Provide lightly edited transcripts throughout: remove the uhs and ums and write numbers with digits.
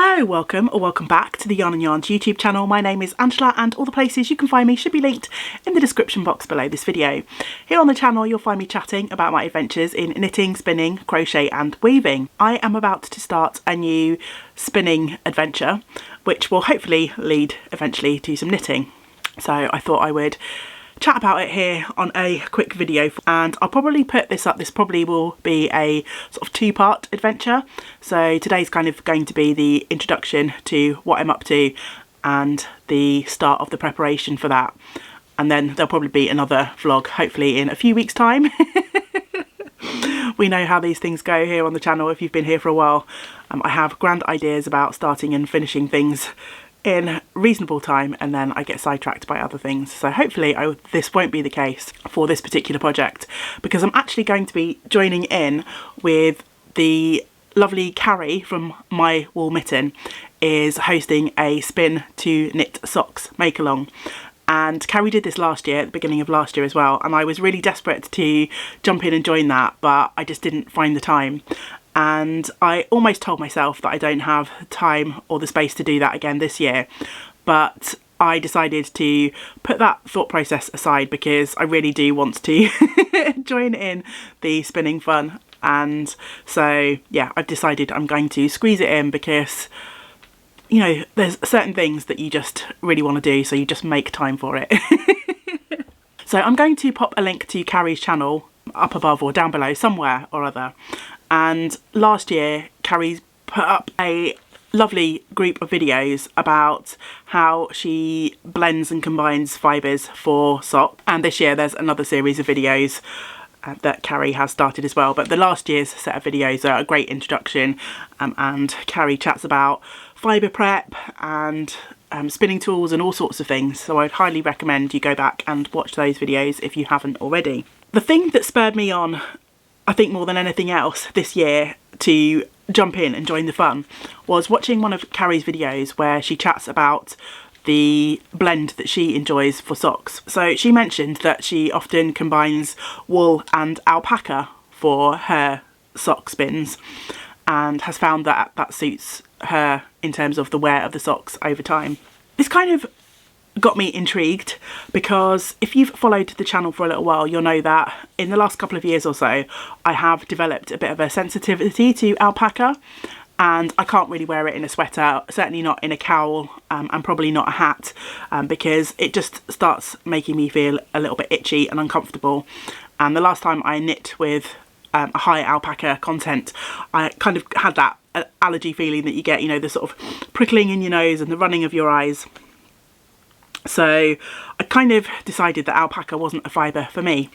Hello, welcome or welcome back to the Yarn and Yarns YouTube channel. My name is Angela and all the places you can find me should be linked in the description box below this video. Here on the channel you'll find me chatting about my adventures in knitting, spinning, crochet and weaving. I am about to start a new spinning adventure which will hopefully lead eventually to some knitting. So I thought I would chat about it here on a quick video, and I'll probably put this up. This probably will be a sort of two-part adventure. So today's kind of going to be the introduction to what I'm up to and the start of the preparation for that, and then there'll probably be another vlog hopefully in a few weeks time. We know how these things go here on the channel if you've been here for a while. I have grand ideas about starting and finishing things in reasonable time, and then I get sidetracked by other things. So hopefully this won't be the case for this particular project, because I'm actually going to be joining in with the lovely Carrie from My Wool Mitten is hosting a spin to knit socks make along. And Carrie did this last year, at the beginning of last year as well, and I was really desperate to jump in and join that, but I just didn't find the time. And I almost told myself that I don't have time or the space to do that again this year, but I decided to put that thought process aside because I really do want to join in the spinning fun. And so yeah, I've decided I'm going to squeeze it in because, you know, there's certain things that you just really want to do, so you just make time for it. So I'm going to pop a link to Carrie's channel up above or down below somewhere or other. And last year Carrie put up a lovely group of videos about how she blends and combines fibres for socks, and this year there's another series of videos that Carrie has started as well. But the last year's set of videos are a great introduction, and Carrie chats about fibre prep and spinning tools and all sorts of things, so I'd highly recommend you go back and watch those videos if you haven't already. The thing that spurred me on, I think more than anything else this year, to jump in and join the fun was watching one of Carrie's videos where she chats about the blend that she enjoys for socks. So she mentioned that she often combines wool and alpaca for her sock spins and has found that that suits her in terms of the wear of the socks over time. This kind of got me intrigued because if you've followed the channel for a little while, you'll know that in the last couple of years or so I have developed a bit of a sensitivity to alpaca, and I can't really wear it in a sweater, certainly not in a cowl, and probably not a hat, because it just starts making me feel a little bit itchy and uncomfortable. And the last time I knit with a high alpaca content, I kind of had that allergy feeling that you get, you know, the sort of prickling in your nose and the running of your eyes. So I kind of decided that alpaca wasn't a fibre for me.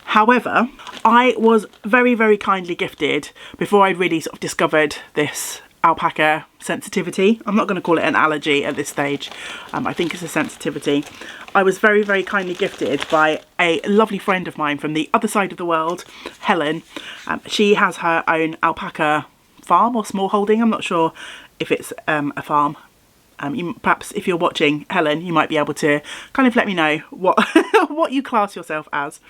However, I was very, very kindly gifted, before I really sort of discovered this alpaca sensitivity. I'm not going to call it an allergy at this stage. I think it's a sensitivity. I was very, very kindly gifted by a lovely friend of mine from the other side of the world, Helen. She has her own alpaca farm or small holding. I'm not sure if it's a farm. Perhaps if you're watching, Helen, you might be able to kind of let me know what what you class yourself as.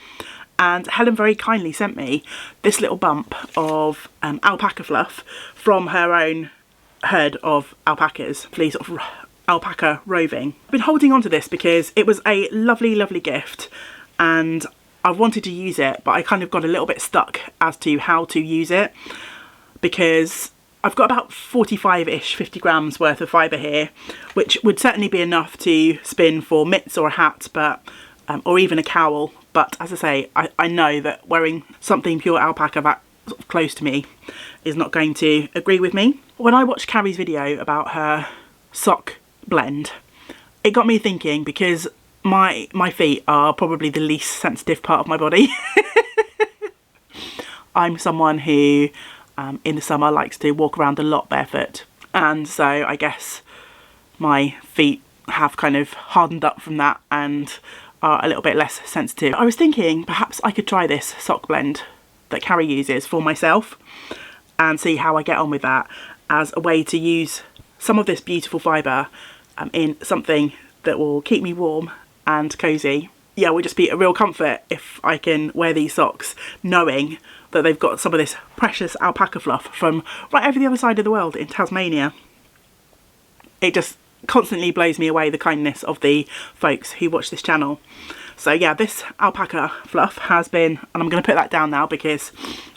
And Helen very kindly sent me this little bump of alpaca fluff from her own herd of alpacas, sort of alpaca roving. I've been holding on to this because it was a lovely, lovely gift, and I wanted to use it, but I kind of got a little bit stuck as to how to use it, because I've got about 45-ish, 50 grams worth of fibre here, which would certainly be enough to spin for mitts or a hat, but or even a cowl. But as I say, I know that wearing something pure alpaca that sort of close to me is not going to agree with me. When I watched Carrie's video about her sock blend, it got me thinking, because my feet are probably the least sensitive part of my body. I'm someone who in the summer likes to walk around a lot barefoot, and so I guess my feet have kind of hardened up from that and are a little bit less sensitive. I was thinking perhaps I could try this sock blend that Carrie uses for myself and see how I get on with that, as a way to use some of this beautiful fibre in something that will keep me warm and cosy. Yeah, it would just be a real comfort if I can wear these socks knowing that they've got some of this precious alpaca fluff from right over the other side of the world in Tasmania. it just constantly blows me away, the kindness of the folks who watch this channel. So yeah, this alpaca fluff has been, and I'm going to put that down now because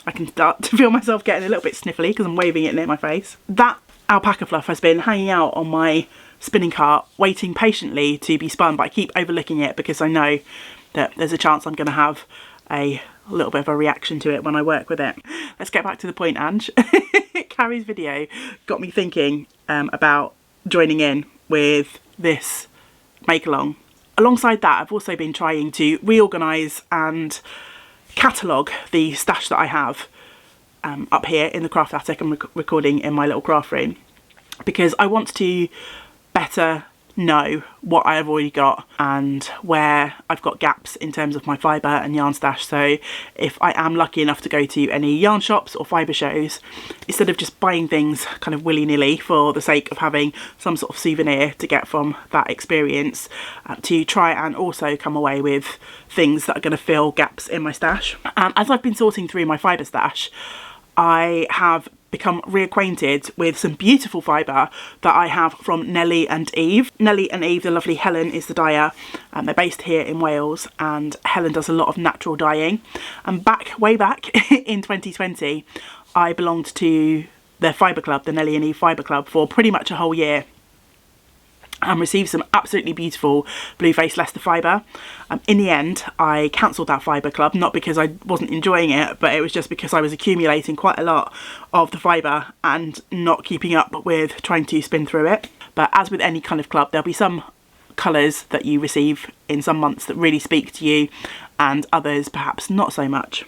I can start to feel myself getting a little bit sniffly because I'm waving it near my face. That alpaca fluff has been hanging out on my spinning cart, waiting patiently to be spun, but I keep overlooking it because I know that there's a chance I'm going to have a little bit of a reaction to it when I work with it. Let's get back to the point, Ange. Carrie's video got me thinking about joining in with this make along. Alongside that, I've also been trying to reorganise and catalogue the stash that I have up here in the craft attic. I'm recording in my little craft room because I want to better know what I have already got and where I've got gaps in terms of my fibre and yarn stash. So if I am lucky enough to go to any yarn shops or fibre shows, instead of just buying things kind of willy-nilly for the sake of having some sort of souvenir to get from that experience, to try and also come away with things that are going to fill gaps in my stash. As I've been sorting through my fibre stash, I have become reacquainted with some beautiful fibre that I have from Nellie and Eve. Nellie and Eve, the lovely Helen is the dyer, and they're based here in Wales, and Helen does a lot of natural dyeing. And way back in 2020, I belonged to their fibre club, the Nellie and Eve Fibre Club, for pretty much a whole year, and received some absolutely beautiful blue-faced Leicester fibre. In the end, I cancelled that fibre club, not because I wasn't enjoying it, but it was just because I was accumulating quite a lot of the fibre and not keeping up with trying to spin through it. But as with any kind of club, there'll be some colours that you receive in some months that really speak to you, and others perhaps not so much.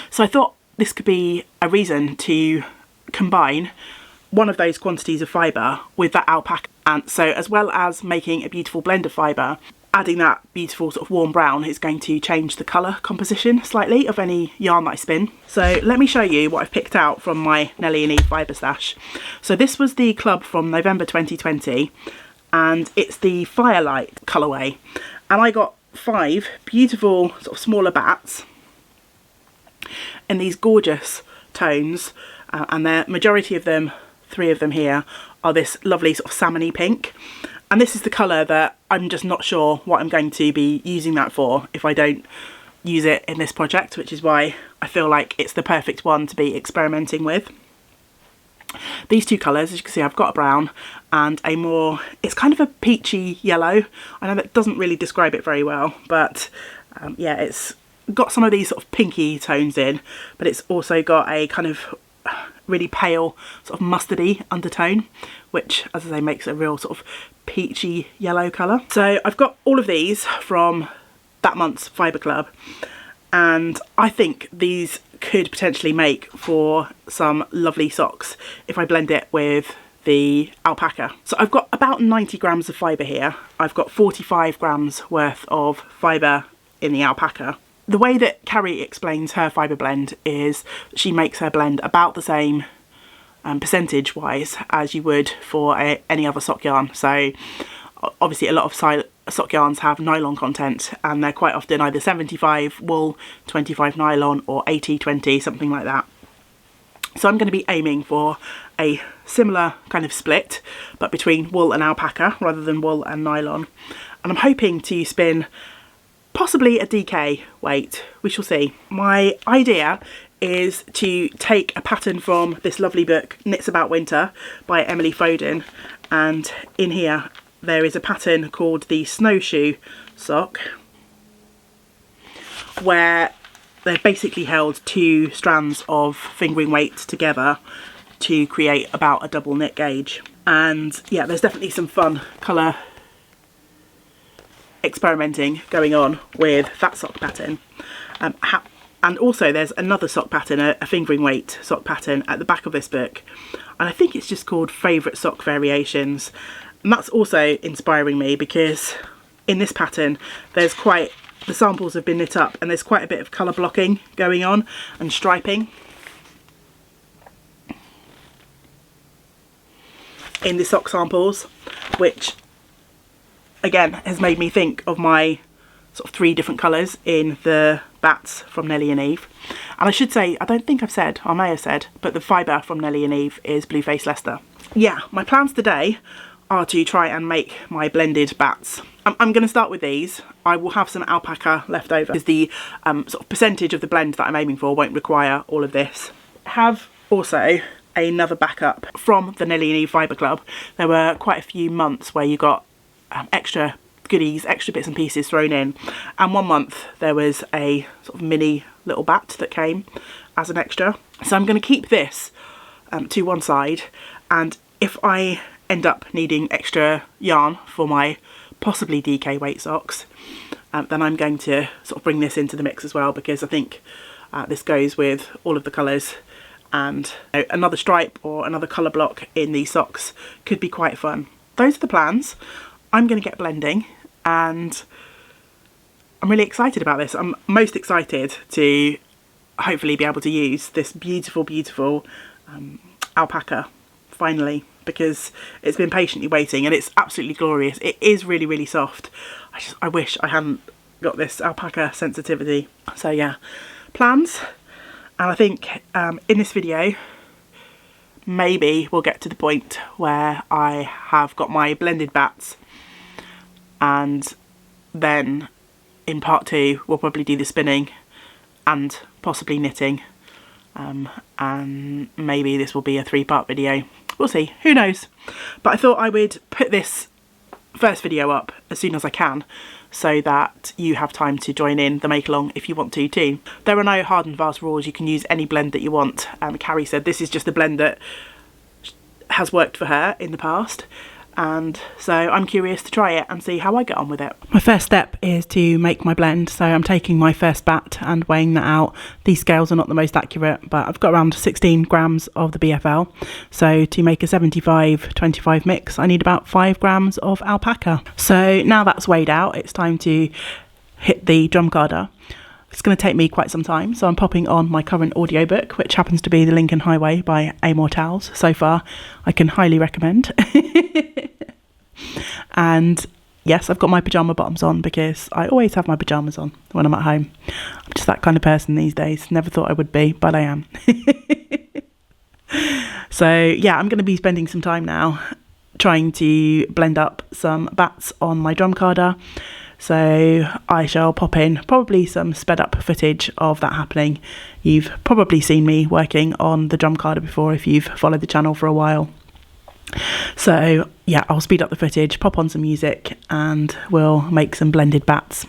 So I thought this could be a reason to combine one of those quantities of fibre with that alpaca. And so, as well as making a beautiful blend of fibre, adding that beautiful sort of warm brown is going to change the colour composition slightly of any yarn that I spin. So let me show you what I've picked out from my Nellie and Eve fibre stash. So this was the club from November 2020, and it's the Firelight colourway. And I got 5 beautiful sort of smaller bats in these gorgeous tones, and the majority of them, 3 of them here, are this lovely sort of salmony pink. And this is the colour that I'm just not sure what I'm going to be using that for if I don't use it in this project, which is why I feel like it's the perfect one to be experimenting with. These 2 colours, as you can see, I've got a brown and a more, it's kind of a peachy yellow. I know that doesn't really describe it very well, but yeah, it's got some of these sort of pinky tones in, but it's also got a kind of really pale sort of mustardy undertone, which, as I say, makes a real sort of peachy yellow colour. So I've got all of these from that month's Fibre Club, and I think these could potentially make for some lovely socks if I blend it with the alpaca. So I've got about 90 grams of fibre here. I've got 45 grams worth of fibre in the alpaca. The way that Carrie explains her fibre blend is she makes her blend about the same percentage wise as you would for any other sock yarn. So obviously a lot of sock yarns have nylon content, and they're quite often either 75 wool, 25 nylon, or 80-20, something like that. So I'm going to be aiming for a similar kind of split, but between wool and alpaca rather than wool and nylon. And I'm hoping to spin possibly a DK weight, we shall see. My idea is to take a pattern from this lovely book, Knits About Winter by Emily Foden, and in here there is a pattern called the Snowshoe sock, where they've basically held 2 strands of fingering weight together to create about a double knit gauge. And yeah, there's definitely some fun colour experimenting going on with that sock pattern. And also there's another sock pattern, a fingering weight sock pattern at the back of this book, and I think it's just called Favourite Sock Variations. And that's also inspiring me because in this pattern there's the samples have been knit up and there's quite a bit of colour blocking going on and striping in the sock samples, which again has made me think of my sort of 3 different colours in the bats from Nellie and Eve. And I should say, I don't think I've said, I may have said, but the fibre from Nellie and Eve is Blue Face Leicester. yeah, my plans today are to try and make my blended bats. I'm going to start with these. I will have some alpaca left over because the sort of percentage of the blend that I'm aiming for won't require all of this. Have also another backup from the Nelly and Eve Fibre Club. There were quite a few months where you got extra goodies, extra bits and pieces thrown in, and one month there was a sort of mini little bat that came as an extra. So I'm going to keep this to one side, and if I end up needing extra yarn for my possibly DK weight socks, then I'm going to sort of bring this into the mix as well, because I think this goes with all of the colours, and another stripe or another colour block in these socks could be quite fun. Those are the plans. I'm going to get blending, and I'm really excited about this. I'm most excited to hopefully be able to use this beautiful, beautiful alpaca finally, because it's been patiently waiting and it's absolutely glorious. It is really, really soft. I wish I hadn't got this alpaca sensitivity. So yeah, plans. And I think in this video, maybe we'll get to the point where I have got my blended bats, and then in part 2 we'll probably do the spinning and possibly knitting, and maybe this will be a 3-part video. We'll see, who knows. But I thought I would put this first video up as soon as I can, so that you have time to join in the make along if you want to too. There are no hard and fast rules. You can use any blend that you want. Carrie said this is just a blend that has worked for her in the past, and so I'm curious to try it and see how I get on with it. My first step is to make my blend, so I'm taking my first bat and weighing that out. These scales are not the most accurate, but I've got around 16 grams of the BFL. So to make a 75-25 mix, I need about 5 grams of alpaca. So now that's weighed out, it's time to hit the drum carder. It's going to take me quite some time, so I'm popping on my current audiobook, which happens to be The Lincoln Highway by Amor Towles. So far, I can highly recommend. And yes, I've got my pyjama bottoms on because I always have my pyjamas on when I'm at home. I'm just that kind of person these days. Never thought I would be, but I am. So yeah, I'm going to be spending some time now trying to blend up some bats on my drum carder. So I shall pop in probably some sped up footage of that happening. You've probably seen me working on the drum carder before if you've followed the channel for a while. So yeah, I'll speed up the footage, pop on some music, and we'll make some blended bats.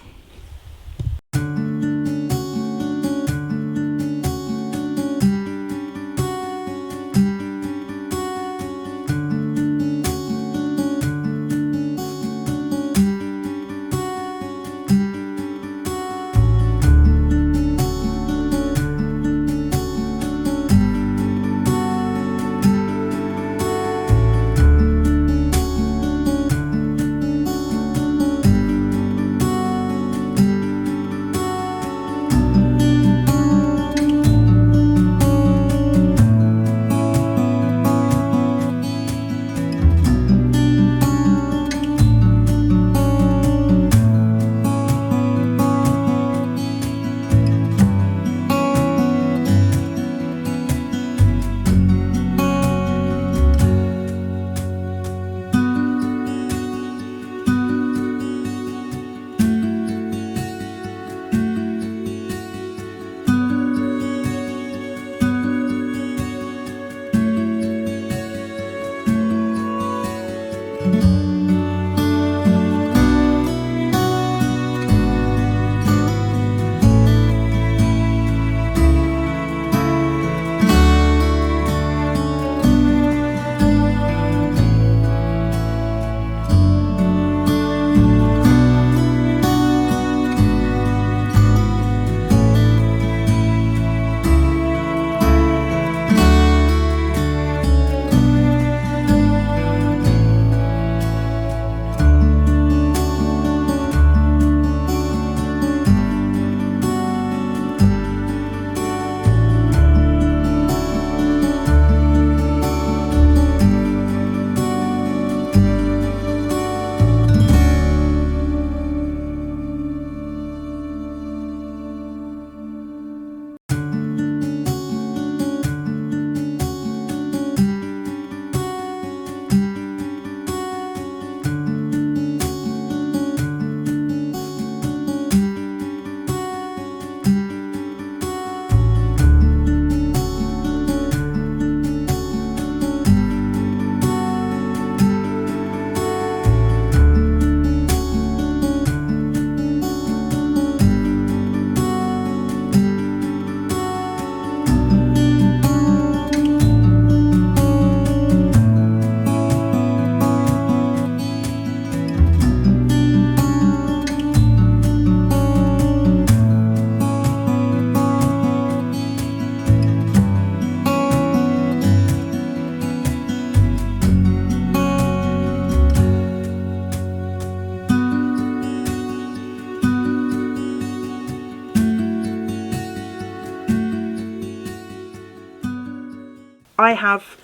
I have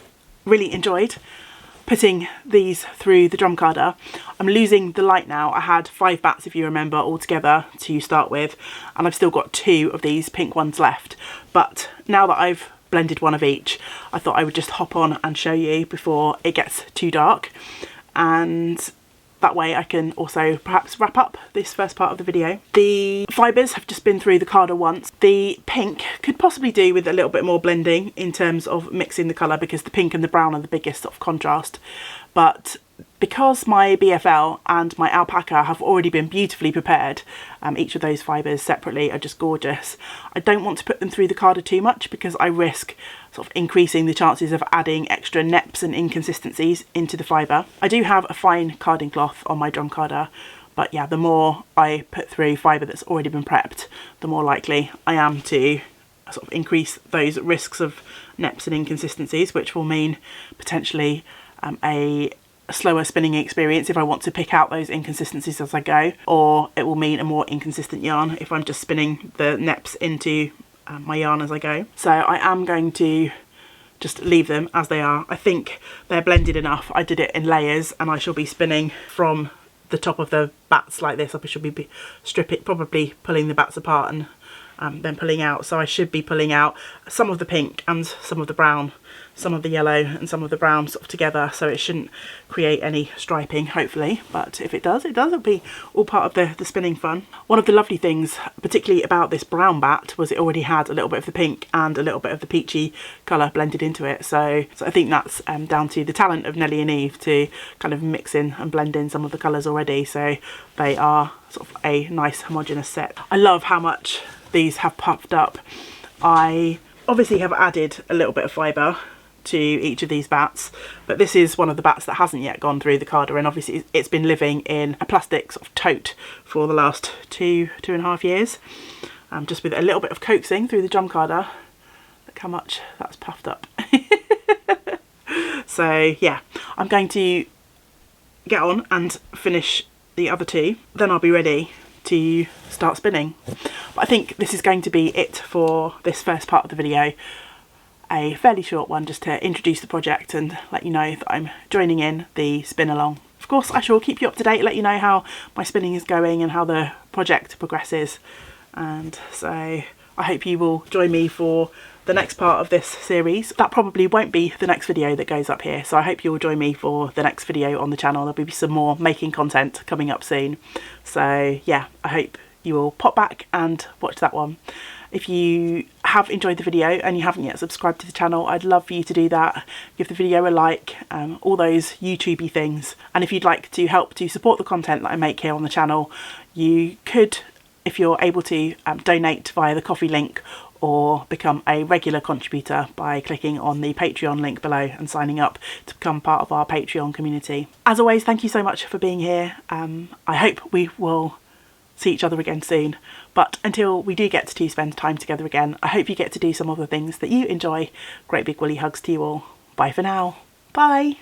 really enjoyed putting these through the drum carder. I'm losing the light now. I had 5 bats, if you remember, altogether to start with, and I've still got 2 of these pink ones left. But now that I've blended one of each, I thought I would just hop on and show you before it gets too dark, and that way I can also perhaps wrap up this first part of the video. The fibres have just been through the carder once. The pink could possibly do with a little bit more blending in terms of mixing the colour, because the pink and the brown are the biggest sort of contrast. But because my BFL and my alpaca have already been beautifully prepared, each of those fibres separately are just gorgeous, I don't want to put them through the carder too much, because I risk sort of increasing the chances of adding extra neps and inconsistencies into the fibre. I do have a fine carding cloth on my drum carder, but yeah, the more I put through fibre that's already been prepped, the more likely I am to sort of increase those risks of neps and inconsistencies, which will mean potentially a slower spinning experience if I want to pick out those inconsistencies as I go, or it will mean a more inconsistent yarn if I'm just spinning the neps into my yarn as I go. So I am going to just leave them as they are. I think they're blended enough. I did it in layers, and I shall be spinning from the top of the bats like this. I should be probably pulling the bats apart and then pulling out. So I should be pulling out some of the pink and some of the brown, some of the yellow and some of the brown sort of together, so it shouldn't create any striping, hopefully. But if it does, it'll be all part of the spinning fun. One of the lovely things, particularly about this brown bat, was it already had a little bit of the pink and a little bit of the peachy colour blended into it. So I think that's down to the talent of Nellie and Eve to kind of mix in and blend in some of the colours already, so they are sort of a nice homogeneous set. I love how much these have puffed up. I obviously have added a little bit of fibre to each of these bats, but this is one of the bats that hasn't yet gone through the carder, and obviously it's been living in a plastic sort of tote for the last 2.5 years, just with a little bit of coaxing through the drum carder. Look how much that's puffed up. So yeah, I'm going to get on and finish the other 2, then I'll be ready to start spinning. But I think this is going to be it for this first part of the video. A fairly short one, just to introduce the project and let you know that I'm joining in the spin along. Of course, I shall keep you up to date, let you know how my spinning is going and how the project progresses. And so I hope you will join me for the next part of this series. That probably won't be the next video that goes up here, so I hope you will join me for the next video on the channel. There'll be some more making content coming up soon. So yeah, I hope you will pop back and watch that one. If you have enjoyed the video and you haven't yet subscribed to the channel, I'd love for you to do that. Give the video a like, all those YouTubey things. And if you'd like to help to support the content that I make here on the channel, you could, if you're able to, donate via the Ko-fi link, or become a regular contributor by clicking on the Patreon link below and signing up to become part of our Patreon community. As always, thank you so much for being here. I hope we will see each other again soon, but until we do get to spend time together again, I hope you get to do some of the things that you enjoy. Great big woolly hugs to you all. Bye for now. Bye.